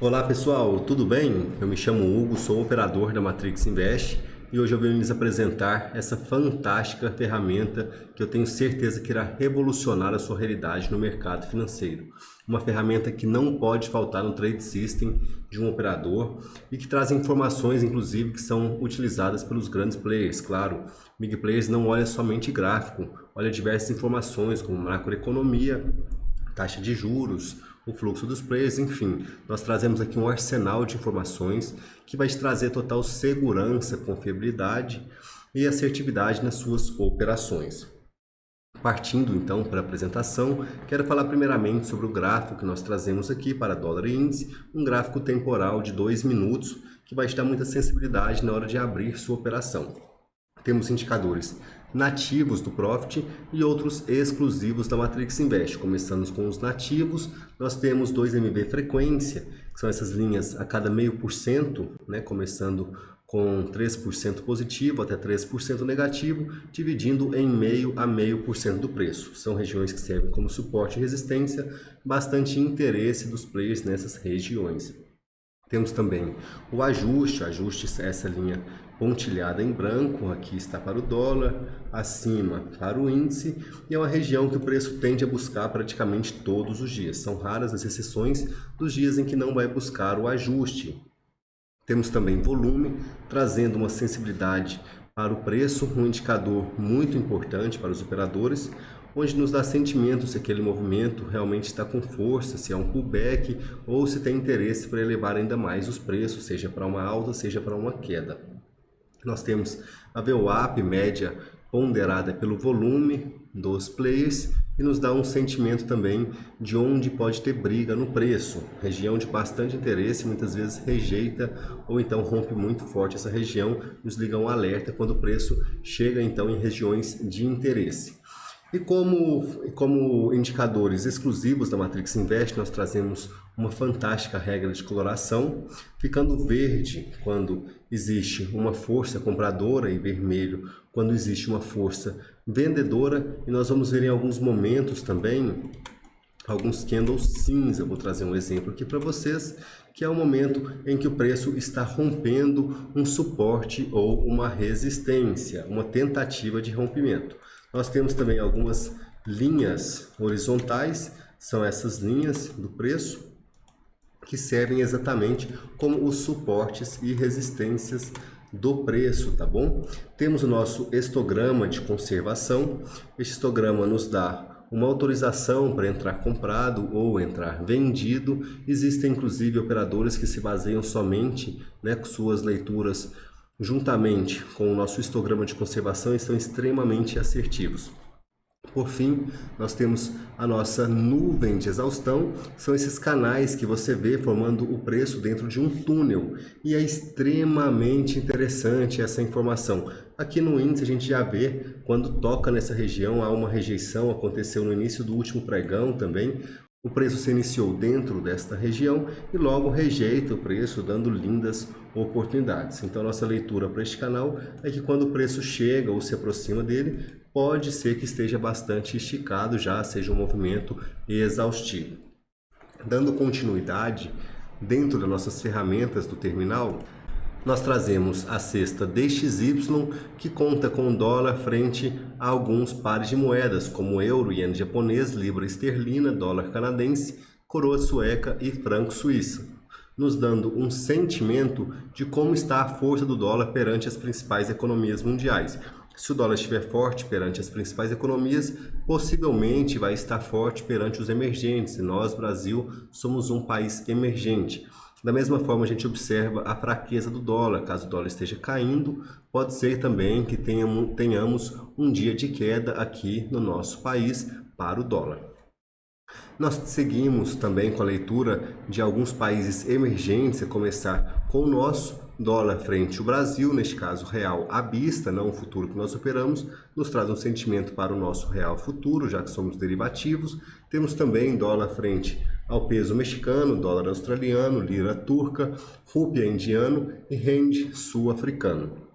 Olá pessoal, tudo bem? Eu me chamo Hugo, sou operador da Matrix Invest e hoje eu venho lhes apresentar essa fantástica ferramenta que eu tenho certeza que irá revolucionar a sua realidade no mercado financeiro. Uma ferramenta que não pode faltar no trade system de um operador e que traz informações, inclusive, que são utilizadas pelos grandes players. Claro, big players não olham somente gráfico, olha diversas informações como macroeconomia, taxa de juros, o fluxo dos preços, enfim. Nós trazemos aqui um arsenal de informações que vai te trazer total segurança, confiabilidade e assertividade nas suas operações. Partindo então para a apresentação, quero falar primeiramente sobre o gráfico que nós trazemos aqui para dólar e índice, um gráfico temporal de 2 minutos que vai te dar muita sensibilidade na hora de abrir sua operação. Temos indicadores nativos do Profit e outros exclusivos da Matrix Invest. Começando com os nativos, nós temos 2MB frequência, que são essas linhas a cada 0,5%, né, começando com 3% positivo até 3% negativo, dividindo em 0,5% a 0,5% do preço. São regiões que servem como suporte e resistência, bastante interesse dos players nessas regiões. Temos também o ajuste essa linha pontilhada em branco, aqui está para o dólar, acima para o índice, e é uma região que o preço tende a buscar praticamente todos os dias. São raras as exceções dos dias em que não vai buscar o ajuste. Temos também volume, trazendo uma sensibilidade para o preço, um indicador muito importante para os operadores, onde nos dá sentimento se aquele movimento realmente está com força, se é um pullback ou se tem interesse para elevar ainda mais os preços, seja para uma alta, seja para uma queda. Nós temos a VWAP média ponderada pelo volume dos players e nos dá um sentimento também de onde pode ter briga no preço. Região de bastante interesse, muitas vezes rejeita ou então rompe muito forte essa região, nos liga um alerta quando o preço chega então em regiões de interesse. E como indicadores exclusivos da Matrix Invest, nós trazemos uma fantástica regra de coloração, ficando verde quando existe uma força compradora e vermelho quando existe uma força vendedora. E nós vamos ver em alguns momentos também alguns candles cinza. Eu vou trazer um exemplo aqui para vocês, que é o momento em que o preço está rompendo um suporte ou uma resistência, uma tentativa de rompimento. Nós temos também algumas linhas horizontais, são essas linhas do preço, que servem exatamente como os suportes e resistências do preço, tá bom? Temos o nosso histograma de conservação. Este histograma nos dá uma autorização para entrar comprado ou entrar vendido. Existem inclusive operadores que se baseiam somente, né, com suas leituras juntamente com o nosso histograma de conservação, estão extremamente assertivos. Por fim, nós temos a nossa nuvem de exaustão, são esses canais que você vê formando o preço dentro de um túnel, e é extremamente interessante essa informação. Aqui no índice a gente já vê quando toca nessa região, há uma rejeição, aconteceu no início do último pregão também. O preço se iniciou dentro desta região e logo rejeita o preço, dando lindas oportunidades. Então, nossa leitura para este canal é que quando o preço chega ou se aproxima dele, pode ser que esteja bastante esticado já, seja um movimento exaustivo. Dando continuidade, dentro das nossas ferramentas do terminal, nós trazemos a cesta DXY, que conta com dólar frente a alguns pares de moedas, como euro, iene japonês, libra esterlina, dólar canadense, coroa sueca e franco suíço, nos dando um sentimento de como está a força do dólar perante as principais economias mundiais. Se o dólar estiver forte perante as principais economias, possivelmente vai estar forte perante os emergentes. E nós, Brasil, somos um país emergente. Da mesma forma, a gente observa a fraqueza do dólar. Caso o dólar esteja caindo, pode ser também que tenhamos um dia de queda aqui no nosso país para o dólar. Nós seguimos também com a leitura de alguns países emergentes, a começar com o nosso dólar frente ao Brasil, neste caso real à vista, não o futuro que nós operamos, nos traz um sentimento para o nosso real futuro, já que somos derivativos. Temos também dólar frente ao peso mexicano, dólar australiano, lira turca, rúpia indiano e rand sul-africano,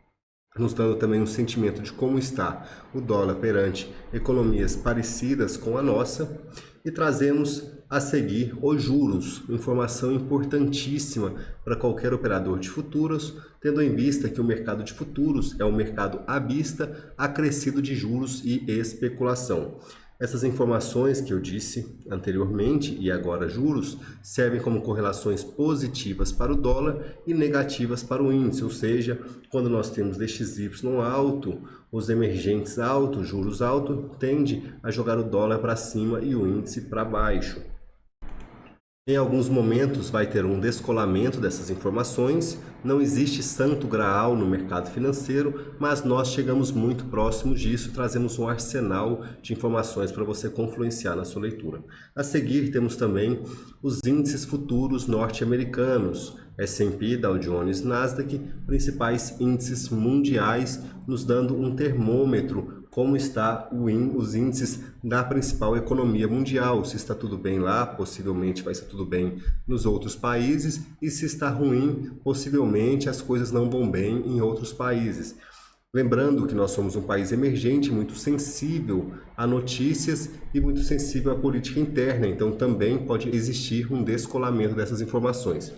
nos dando também um sentimento de como está o dólar perante economias parecidas com a nossa. E trazemos A seguir, os juros, informação importantíssima para qualquer operador de futuros, tendo em vista que o mercado de futuros é um mercado à vista, acrescido de juros e especulação. Essas informações que eu disse anteriormente e agora juros servem como correlações positivas para o dólar e negativas para o índice, ou seja, quando nós temos DXY alto, os emergentes altos, juros altos, tende a jogar o dólar para cima e o índice para baixo. Em alguns momentos vai ter um descolamento dessas informações, não existe santo graal no mercado financeiro, mas nós chegamos muito próximos disso, trazemos um arsenal de informações para você confluenciar na sua leitura. A seguir temos também os índices futuros norte-americanos, S&P, Dow Jones, Nasdaq, principais índices mundiais, nos dando um termômetro como está os índices da principal economia mundial, se está tudo bem lá, possivelmente vai estar tudo bem nos outros países, e se está ruim, possivelmente as coisas não vão bem em outros países. Lembrando que nós somos um país emergente, muito sensível a notícias e muito sensível à política interna, então também pode existir um descolamento dessas informações.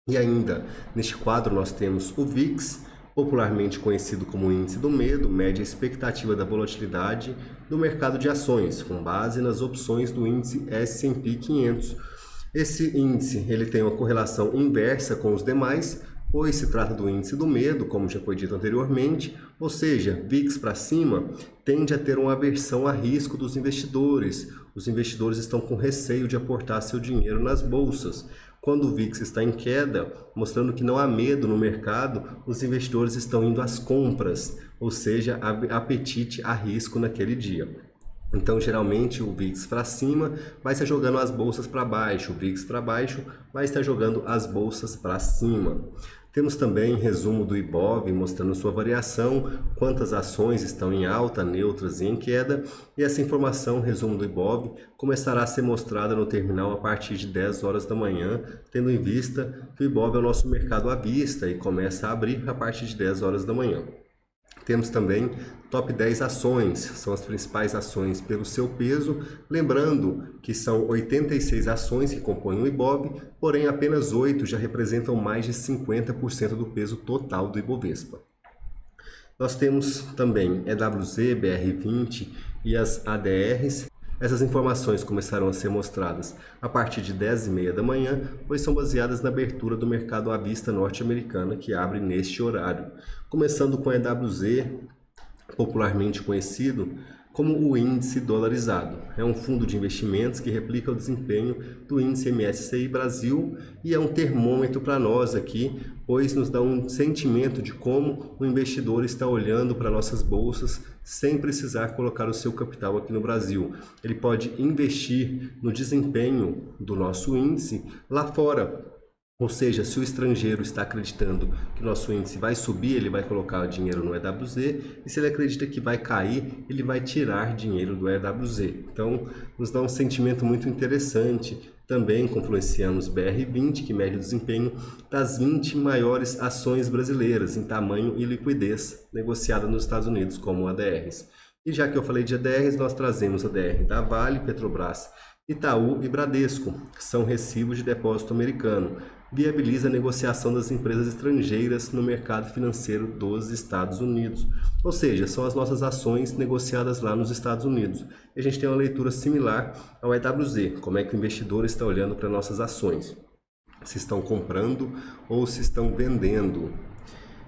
E ainda, neste quadro nós temos o VIX, popularmente conhecido como índice do medo, mede a expectativa da volatilidade do mercado de ações, com base nas opções do índice S&P 500. Esse índice ele tem uma correlação inversa com os demais, pois se trata do índice do medo, como já foi dito anteriormente, ou seja, VIX para cima tende a ter uma aversão a risco dos investidores. Os investidores estão com receio de aportar seu dinheiro nas bolsas. Quando o VIX está em queda, mostrando que não há medo no mercado, os investidores estão indo às compras, ou seja, apetite a risco naquele dia. Então, geralmente, o VIX para cima vai estar jogando as bolsas para baixo, o VIX para baixo vai estar jogando as bolsas para cima. Temos também resumo do IBOV mostrando sua variação, quantas ações estão em alta, neutras e em queda, e essa informação, resumo do IBOV, começará a ser mostrada no terminal a partir de 10 horas da manhã, tendo em vista que o IBOV é o nosso mercado à vista e começa a abrir a partir de 10 horas da manhã. Temos também top 10 ações, são as principais ações pelo seu peso, lembrando que são 86 ações que compõem o IBOV, porém apenas 8 já representam mais de 50% do peso total do Ibovespa. Nós temos também EWZ, BR20 e as ADRs. Essas informações começaram a ser mostradas a partir de 10h30 da manhã, pois são baseadas na abertura do mercado à vista norte-americana, que abre neste horário. Começando com a EWZ, popularmente conhecido como o índice dolarizado. É um fundo de investimentos que replica o desempenho do índice MSCI Brasil e é um termômetro para nós aqui, pois nos dá um sentimento de como o investidor está olhando para nossas bolsas sem precisar colocar o seu capital aqui no Brasil. Ele pode investir no desempenho do nosso índice lá fora. Ou seja, se o estrangeiro está acreditando que nosso índice vai subir, ele vai colocar dinheiro no EWZ, e se ele acredita que vai cair, ele vai tirar dinheiro do EWZ. Então, nos dá um sentimento muito interessante. Também confluenciamos BR20, que mede o desempenho das 20 maiores ações brasileiras em tamanho e liquidez negociadas nos Estados Unidos, como ADRs. E já que eu falei de ADRs, nós trazemos a ADR da Vale, Petrobras, Itaú e Bradesco, que são recibos de depósito americano. Viabiliza a negociação das empresas estrangeiras no mercado financeiro dos Estados Unidos. Ou seja, são as nossas ações negociadas lá nos Estados Unidos. E a gente tem uma leitura similar ao EWZ, como é que o investidor está olhando para nossas ações. Se estão comprando ou se estão vendendo.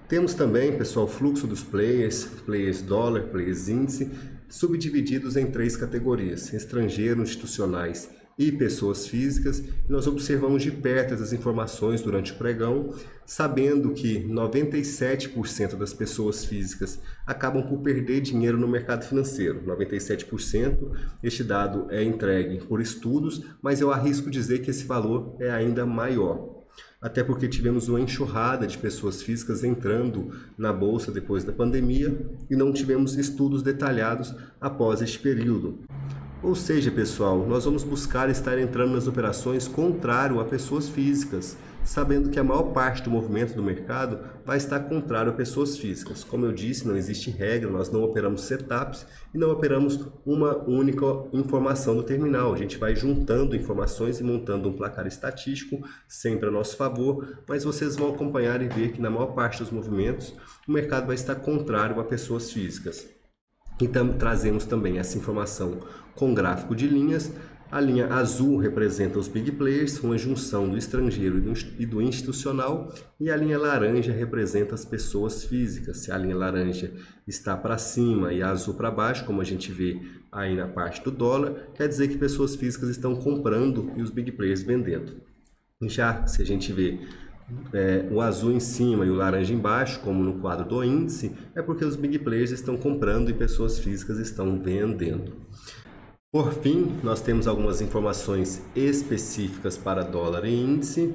Temos também, pessoal, o fluxo dos players dólar, players índice, subdivididos em 3 categorias: estrangeiros, institucionais e pessoas físicas. E nós observamos de perto essas informações durante o pregão, sabendo que 97% das pessoas físicas acabam por perder dinheiro no mercado financeiro. 97%, este dado é entregue por estudos, mas eu arrisco dizer que esse valor é ainda maior. Até porque tivemos uma enxurrada de pessoas físicas entrando na bolsa depois da pandemia e não tivemos estudos detalhados após este período. Ou seja, pessoal, nós vamos buscar estar entrando nas operações contrário a pessoas físicas. sabendo que a maior parte do movimento do mercado vai estar contrário a pessoas físicas. Como eu disse, não existe regra, nós não operamos setups e não operamos uma única informação no terminal. A gente vai juntando informações e montando um placar estatístico, sempre a nosso favor, mas vocês vão acompanhar e ver que na maior parte dos movimentos o mercado vai estar contrário a pessoas físicas. Então, trazemos também essa informação com gráfico de linhas. A linha azul representa os big players, uma junção do estrangeiro e do institucional, e a linha laranja representa as pessoas físicas. Se a linha laranja está para cima e a azul para baixo, como a gente vê aí na parte do dólar, quer dizer que pessoas físicas estão comprando e os big players vendendo. Já se a gente vê o azul em cima e o laranja embaixo, como no quadro do índice, é porque os big players estão comprando e pessoas físicas estão vendendo. Por fim, nós temos algumas informações específicas para dólar e índice,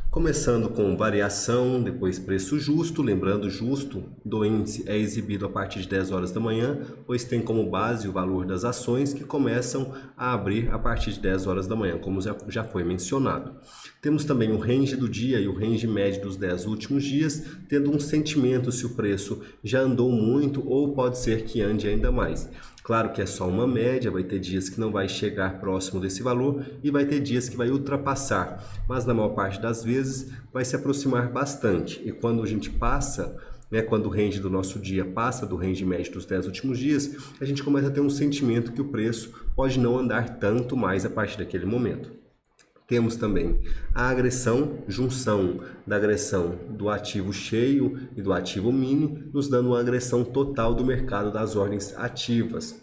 começando com variação, depois preço justo. Lembrando, justo do índice é exibido a partir de 10 horas da manhã, pois tem como base o valor das ações que começam a abrir a partir de 10 horas da manhã, como já foi mencionado. Temos também o range do dia e o range médio dos 10 últimos dias, tendo um sentimento se o preço já andou muito ou pode ser que ande ainda mais. Claro que é só uma média, vai ter dias que não vai chegar próximo desse valor e vai ter dias que vai ultrapassar, mas na maior parte das vezes vai se aproximar bastante. E quando a gente passa, quando o range do nosso dia passa do range médio dos 10 últimos dias, a gente começa a ter um sentimento que o preço pode não andar tanto mais a partir daquele momento. Temos também a agressão, junção da agressão do ativo cheio e do ativo mini, nos dando uma agressão total do mercado das ordens ativas.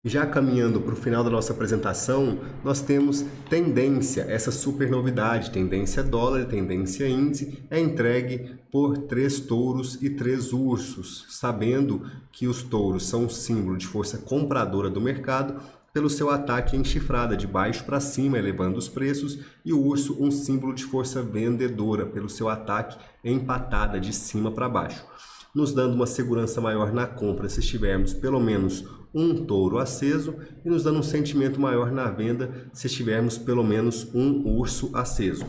Já caminhando para o final da nossa apresentação, nós temos tendência, essa super novidade, tendência dólar e tendência índice, é entregue por 3 touros e 3 ursos, sabendo que os touros são um símbolo de força compradora do mercado, pelo seu ataque em chifrada de baixo para cima, elevando os preços, e o urso um símbolo de força vendedora, pelo seu ataque em patada de cima para baixo, nos dando uma segurança maior na compra se estivermos pelo menos um touro aceso e nos dando um sentimento maior na venda se estivermos pelo menos um urso aceso.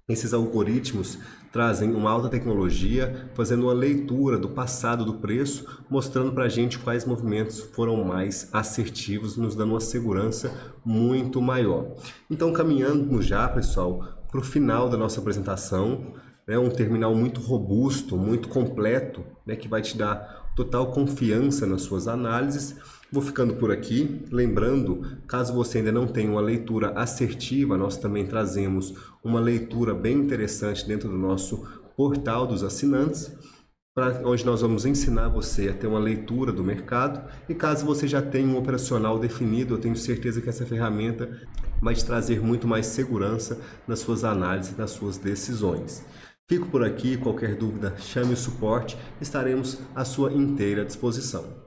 Esses algoritmos trazem uma alta tecnologia, fazendo uma leitura do passado do preço, mostrando para a gente quais movimentos foram mais assertivos, nos dando uma segurança muito maior. Então, caminhando já, pessoal, para o final da nossa apresentação, um terminal muito robusto, muito completo, que vai te dar total confiança nas suas análises. Vou ficando por aqui, lembrando, caso você ainda não tenha uma leitura assertiva, nós também trazemos uma leitura bem interessante dentro do nosso portal dos assinantes, onde nós vamos ensinar você a ter uma leitura do mercado. E caso você já tenha um operacional definido, eu tenho certeza que essa ferramenta vai te trazer muito mais segurança nas suas análises, nas suas decisões. Fico por aqui, qualquer dúvida, chame o suporte, estaremos à sua inteira disposição.